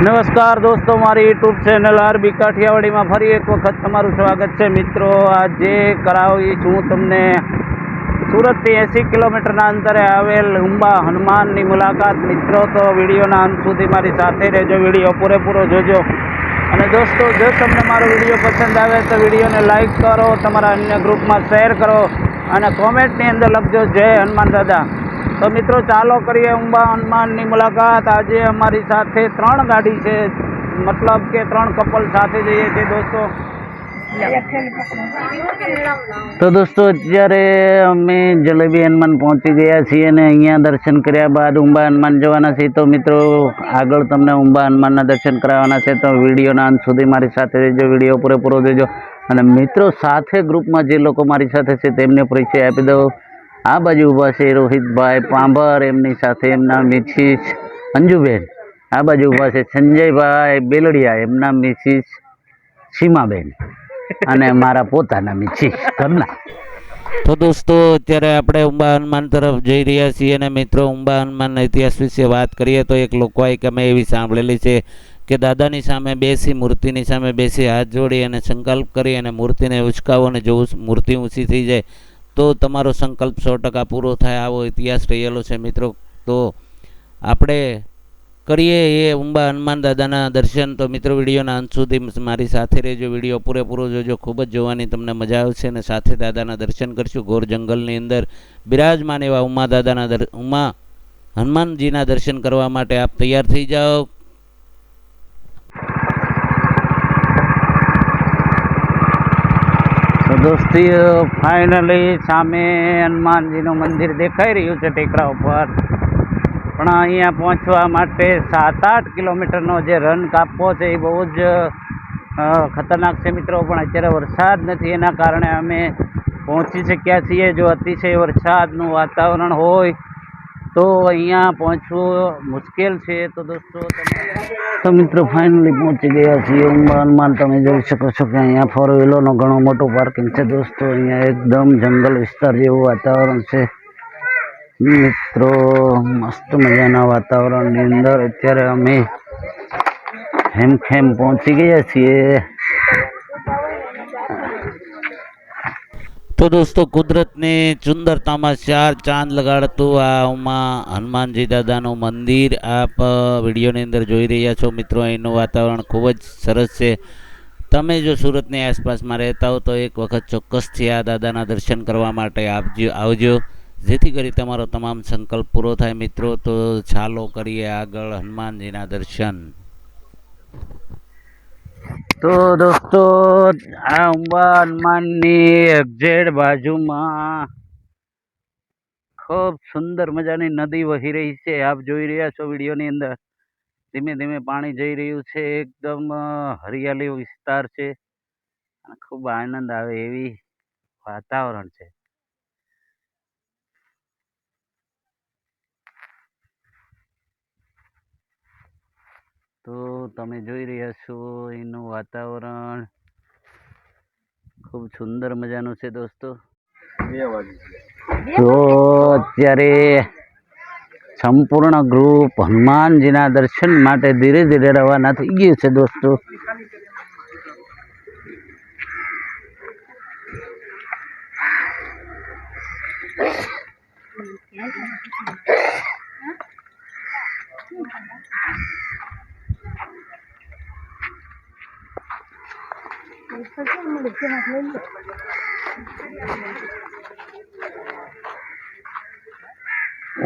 નમસ્કાર દોસ્તો, મારી યુટ્યુબ ચેનલ આરબી કાઠિયાવાડીમાં ફરી એક વખત તમારું સ્વાગત છે. મિત્રો, આજે કરાવીશ હું તમને સુરતથી 80 કિલોમીટરના અંતરે આવેલ ઉંબા હનુમાનની મુલાકાત. મિત્રો, તો વિડીયોના અંત સુધી મારી સાથે રહેજો, વિડીયો પૂરેપૂરો જોજો. અને દોસ્તો, જો તમને મારો વિડીયો પસંદ આવે તો વિડીયોને લાઈક કરો, તમારા અન્ય ગ્રુપમાં શેર કરો અને કોમેન્ટની અંદર લખજો જય હનુમાન દાદા. તો મિત્રો, ચાલો કરીએ ઉંબા હનુમાનની મુલાકાત. આજે અમારી સાથે 3 ગાડી છે, મતલબ કે 3 કપલ સાથે જઈએ છીએ દોસ્તો. તો દોસ્તો, અત્યારે અમે જલેબી હનુમાન પહોંચી ગયા છીએ અને અહીંયા દર્શન કર્યા બાદ ઉંબા હનુમાન જવાના છીએ. તો મિત્રો, આગળ તમને ઉંબા હનુમાનના દર્શન કરાવવાના છે, તો વિડીયોના અંત સુધી મારી સાથે રહેજો, વિડીયો પૂરેપૂરો જોજો. અને મિત્રો, સાથે ગ્રુપમાં જે લોકો મારી સાથે છે તેમને પરિચય આપી દઉં. આ બાજુ ઊભા છે રોહિતભાઈ પાંભર, એમની સાથે એમના મિસિસ અંજુબેન. આ બાજુ ઊભા છે સંજયભાઈ બેલડિયા, એમના મિસિસ સીમાબેન અને મારા પોતાના મિસિસ ઘરના. તો દોસ્તો, અત્યારે આપણે ઉંબા હનુમાન તરફ જઈ રહ્યા છીએ. અને મિત્રો, ઉંબા હનુમાનના ઇતિહાસ વિશે વાત કરીએ તો એક લોકોએ અમે એવી સાંભળેલી છે કે દાદાની સામે બેસી, મૂર્તિની સામે બેસી હાથ જોડી અને સંકલ્પ કરી અને મૂર્તિને ઉચકાવો, અને જો મૂર્તિ ઊંચી થઈ જાય તો તમારો સંકલ્પ 100% પૂરો થાય, આવો ઇતિહાસ રહેલો છે. મિત્રો, તો આપણે કરીએ એ ઉંબા હનુમાન દાદાના દર્શન. તો મિત્રો, વિડીયોના અંત સુધી મારી સાથે રહેજો, વિડીયો પૂરેપૂરો જોજો, ખૂબ જ જોવાની તમને મજા આવશે. અને સાથે દાદાના દર્શન કરશું. ઘોર જંગલની અંદર બિરાજમાન એવા ઉમા હનુમાનજીના દર્શન કરવા માટે આપ તૈયાર થઈ જાઓ. દોસ્તી, ફાઇનલી સામે હનુમાનજીનું મંદિર દેખાઈ રહ્યું છે ટેકરા ઉપર. પણ અહીંયા પહોંચવા માટે 7-8 કિલોમીટરનો જે રન કાપવો છે એ બહુ જ ખતરનાક છે મિત્રો. પણ અત્યારે વરસાદ નથી, એના કારણે અમે પહોંચી શક્યા છીએ. જો અતિશય વરસાદનું વાતાવરણ હોય તો અહીંયા પહોંચવું મુશ્કેલ છે. તો દોસ્તો, તો મિત્રો, ફાઇનલી પહોંચી ગયા છીએ ઉંબા હનુમાન. તમે જોઈ શકો છો કે અહીંયા 4 વ્હીલરનો ઘણો મોટો પાર્કિંગ છે દોસ્તો. અહીંયા એકદમ જંગલ વિસ્તાર જેવું વાતાવરણ છે મિત્રો. મસ્ત મજાના વાતાવરણની અંદર અત્યારે અમે હેમખેમ પહોંચી ગયા છીએ. તો દોસ્તો, કુદરતની સુંદરતામાં 4 ચાંદ લગાડતું આ ઉમા હનુમાનજી દાદાનું મંદિર આપ વિડીયોની અંદર જોઈ રહ્યા છો. મિત્રો, અહીંનું વાતાવરણ ખૂબ જ સરસ છે. તમે જો સુરતની આસપાસમાં રહેતા હો તો એક વખત ચોક્કસથી આ દાદાના દર્શન કરવા માટે આવજો, જેથી કરી તમારો તમામ સંકલ્પ પૂરો થાય. મિત્રો, તો ચાલો કરીએ આગળ હનુમાનજીના દર્શન. તો દોસ્તો, આ ઉંબા હનુમાનની એક્ઝેક્ટ બાજુમાં ખૂબ સુંદર મજાની નદી વહી રહી છે. આપ જોઈ રહ્યા છો વિડીયોની અંદર. ધીમે ધીમે પાણી જઈ રહ્યું છે. એકદમ હરિયાળી વિસ્તાર છે, ખૂબ આનંદ આવે એવી વાતાવરણ છે. તો તમે જોઈ રહ્યા છો એનું વાતાવરણ ખૂબ સુંદર મજાનું છે દોસ્તો. તો અત્યારે સંપૂર્ણ ગ્રુપ હનુમાનજીના દર્શન માટે ધીરે ધીરે રવાના થઈ ગયું છે દોસ્તો.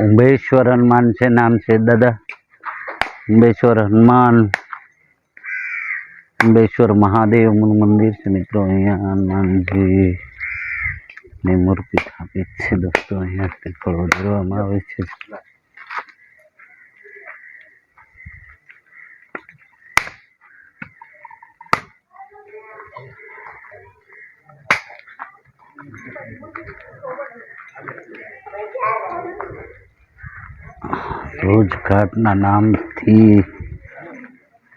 ઉંબેશ્વર હનુમાન છે નામ છે દાદા. ઉંબેશ્વર હનુમાન, ઉંબેશ્વર મહાદેવનું મંદિર છે મિત્રો. અહીંયા હનુમાનજી ની મૂર્તિ સ્થાપિત છે દોસ્તો. અહીંયા શ્રીફળ વધારવામાં આવે છે. રોજઘાટના નામથી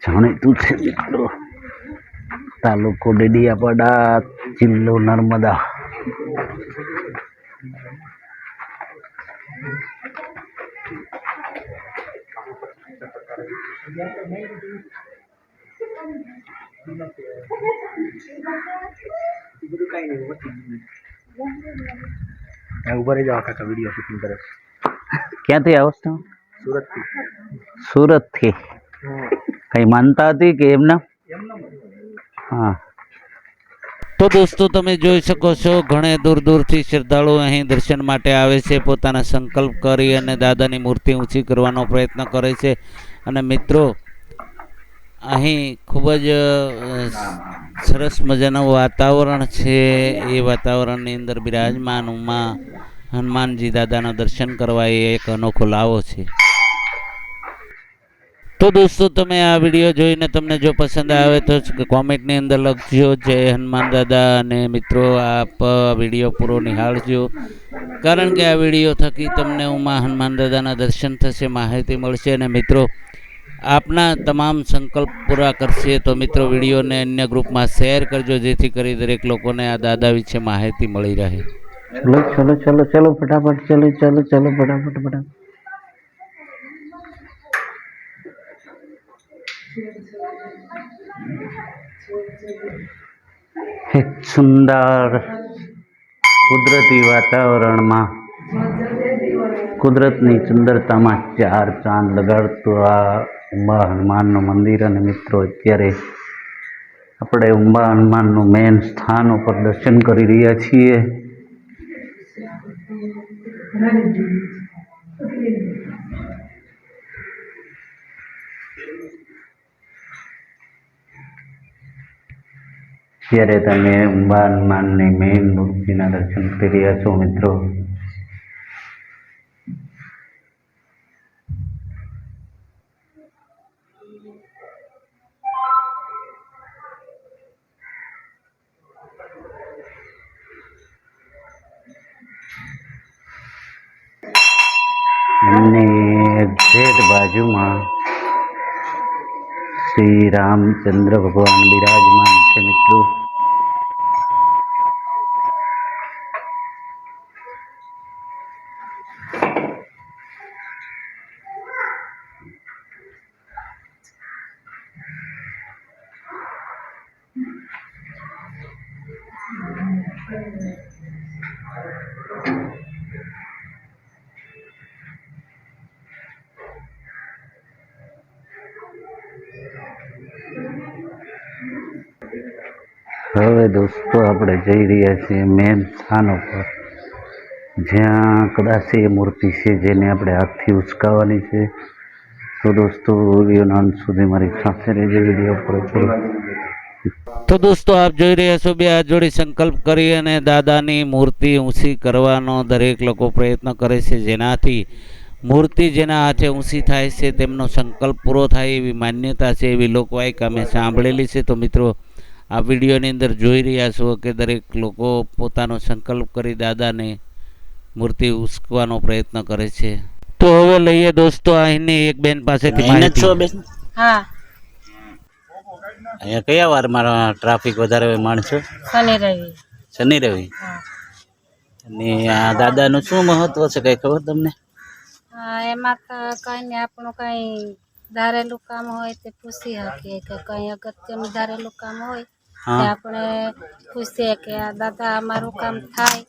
જાણીતું છે મિત્રો. તાલુકો ડેડિયાપાડા, જિલ્લો નર્મદા. ક્યાંથી આવો છો? સુરતથી. કઈ માનતા હતી કે એમના? હા. તો દોસ્તો તમે જોઈ શકો છો ઘણે દૂર દૂરથી શ્રદ્ધાળુઓ અહીં દર્શન માટે આવે છે, પોતાના સંકલ્પ કરી અને દાદાની મૂર્તિ ઊંચી કરવાનો પ્રયત્ન કરે છે. અને મિત્રો અહીં ખૂબ જ સરસ મજાનું વાતાવરણ છે. એ વાતાવરણની અંદર બિરાજમાન ઉમા હનુમાનજી દાદાના દર્શન કરવા એ એક અનોખો લાવો છે. તો દોસ્તો તમે આ વિડીયો જોઈને તમને જો પસંદ આવે તો કોમેન્ટની અંદર લખજો જય હનુમાન દાદા. અને મિત્રો આપ વિડીયો પૂરો નિહાળજો, કારણ કે આ વિડીયો થકી તમને ઉમા હનુમાન દાદાના દર્શન થશે, માહિતી મળશે અને મિત્રો આપના તમામ સંકલ્પ પૂરા કરશે. તો મિત્રો વિડીયોને અન્ય ગ્રુપમાં શેર કરજો, જેથી કરી દરેક લોકોને આ દાદા વિશે માહિતી મળી રહે. ચલો ચલો ચલો ચલો ફટાફટ, ચલો ચલો ચલો ફટાફટ ફટાફટ. એક સુંદર કુદરતી વાતાવરણમાં કુદરતની સુંદરતામાં ચાર ચાંદ લગાડતું આ ઉંબા હનુમાનનું મંદિર. અને મિત્રો અત્યારે આપણે ઉંબા હનુમાનનું મેન સ્થાન ઉપર દર્શન કરી રહ્યા છીએ. જ્યારે તમે ઉંબા હનુમાનની મેઇન મૂર્તિના દર્શન કરી રહ્યા છો મિત્રો, એમની એક્ઝેક્ટ બાજુમાં શ્રી રામચંદ્ર ભગવાન બિરાજમાન છે મિત્રો. હવે દોસ્તો આપણે જઈ રહ્યા છીએ મેન સ્થાન ઉપર, જ્યાં કદાચ એ મૂર્તિ છે જેને આપણે હાથથી ઉચકાવવાની છે. તો દોસ્તો વિડીયોના અંત સુધી મારી સાથે રહેજો. વિડીયો પર તો દોસ્તો આપ જોઈ રહ્યા છો, બે હાથ જોડી સંકલ્પ કરી અને દાદાની મૂર્તિ ઊંચી કરવાનો દરેક લોકો પ્રયત્ન કરે છે, જેનાથી મૂર્તિ જેના હાથે ઊંચી થાય છે તેમનો સંકલ્પ પૂરો થાય એવી માન્યતા છે, એવી લોકવાયકા અમે સાંભળેલી છે. તો મિત્રો આ વિડીયોની અંદર જોઈ રહ્યા છો કે દરેક લોકો પોતાનો સંકલ્પ કરી દાદાને મૂર્તિ ઉચકવાનો પ્રયત્ન કરે છે. તો હવે લઈએ દોસ્તો અહીંની એક બેન પાસેથી માહિતી. હા, અહીંયા કયા વારમાં ટ્રાફિક વધારે હોય માણસો? શનિ રવિ. શનિ રવિ. અને આ દાદાનું શું મહત્વ છે, કઈ ખબર તમને? હા, એમાં તો કઈ ને આપણું કઈ ધારેલું કામ હોય તે પૂછી શકીએ, કે કઈ અગત્યનું ધારેલું કામ હોય તે આપણે પૂછીએ કે આ દાદા અમારું કામ થાય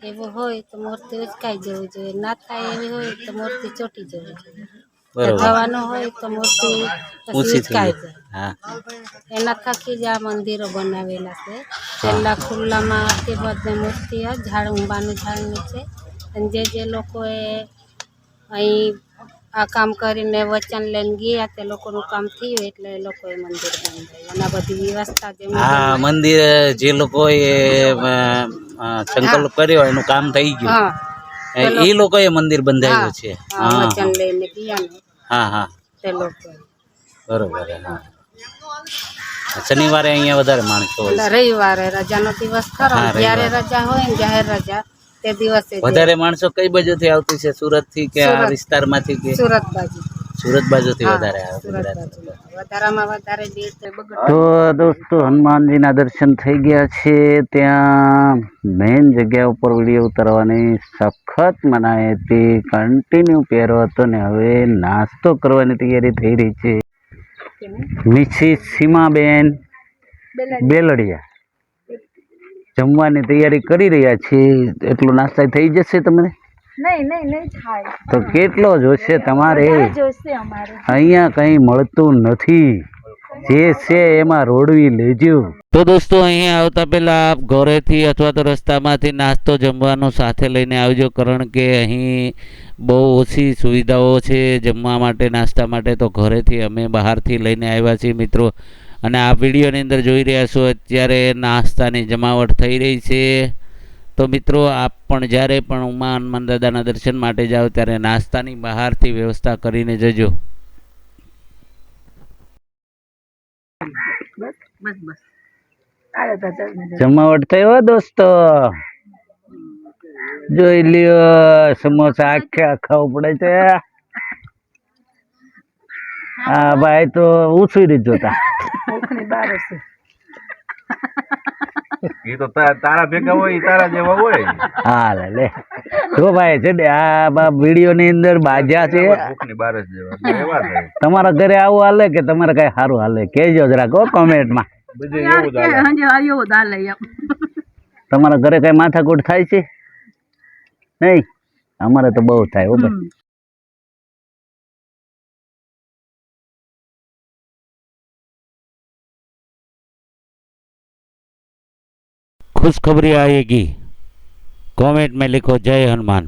એવું હોય તો મૂર્તિ ઉચકાઈ જવું જોઈએ, ના થાય એવી હોય તો મૂર્તિ ચોટી જવી જોઈએ. થવાનું હોય તો મૂર્તિ પછી ઉચકાઈ જાય. એના થકી જ આ મંદિરો બનાવેલા છે. પેલા ખુલ્લામાં આટલી બધી મૂર્તિ ઝાડ ઉંબાનું ઝાડ નીચે, અને જે લોકોએ અહીં આ કામ કરીને વચન લઈને ગયા તે લોકોનું કામ થયું એટલે એ લોકોએ મંદિર બંધાવ્યું. અને આ બધી વ્યવસ્થા હા, મંદિર જે લોકોએ સંકલ્પ કર્યો એનું કામ થઈ ગયું, એ લોકોએ મંદિર બંધાવ્યું છે. વચન લઈને ગયા ને. હા હા, તે લોકો બરોબર. હા, શનિવારે અહીંયા વધારે માણસો હોય, રવિવારે રજાનો દિવસ ખરો, જ્યારે રજા હોય ને જાહેર રજા તે દિવસે વધારે માણસો કઈ બાજુથી આવતી છે? સુરત થી કે આ વિસ્તારમાંથી? કે સુરત બાજુ. સુરત બાજુથી હા, વધારે આવે સુરત ગુજરાત. બાજુ. વધારામાં વધારે ભીડ તો બગડ. તો દોસ્તો હનુમાનજીના દર્શન થઈ ગયા છે. ત્યાં મેઇન જગ્યા ઉપર વિડીયો ઉતારવાની સખત મનાઈ હતી. કન્ટિન્યુ પહેરો હતો ને હવે નાસ્તો કરવાની તૈયારી થઈ રહી છે. મિસિસ સીમાબેન બેલડિયા જમવાની તૈયારી કરી રહ્યા છે. એટલો નાસ્તા થઈ જશે તમને? નહીં થાય. તો કેટલો જોશે તમારે? જોશે અમારે. અહીંયા કંઈ મળતું નથી. જે છે એમાં રોડવી લેજો. તો દોસ્તો અહીંયા આવતા પહેલા આપ ઘરેથી અથવા તો રસ્તામાંથી નાસ્તો જમવાનું સાથે લઈને આવજો, કારણ કે અહીં બહુ ઓછી સુવિધાઓ છે જમવા માટે, નાસ્તા માટે. તો ઘરેથી અમે બહારથી લઈને આવ્યા છીએ મિત્રો. અને આ વિડીયોની અંદર જોઈ રહ્યા છો અત્યારે નાસ્તાની જમાવટ થઈ રહી છે. તો મિત્રો આપ પણ જ્યારે પણ ઉમા હનુમાન દાદાના દર્શન માટે જાઓ ત્યારે નાસ્તાની બહારથી વ્યવસ્થા કરીને જજો. જમાવટ થઈ હો દોસ્તો, જોઈ લ્યો. સમોસા આખે આખા ઉપડે છે. હા ભાઈ તો ઊંચી રીત જોતા. એ તો તારા ભેગા હોય, તારા જેવા હોય. હા લે જો ભાઈ છે ને આ વિડીયો ની અંદર બાજા છે. ભૂખની બાર જ જેવા એવા થાય. તમારા ઘરે આવું હાલે કે તમારે કઈ સારું હાલે કહેજો જરાક કોમેન્ટમાં. બધું એવું જ હાલે. તમારા ઘરે કઈ માથાકૂટ થાય છે? નહીં, અમારે તો બહુ થાય હો ભાઈ. खुशखबरी आएगी, कमेंट में लिखो जय हनुमान।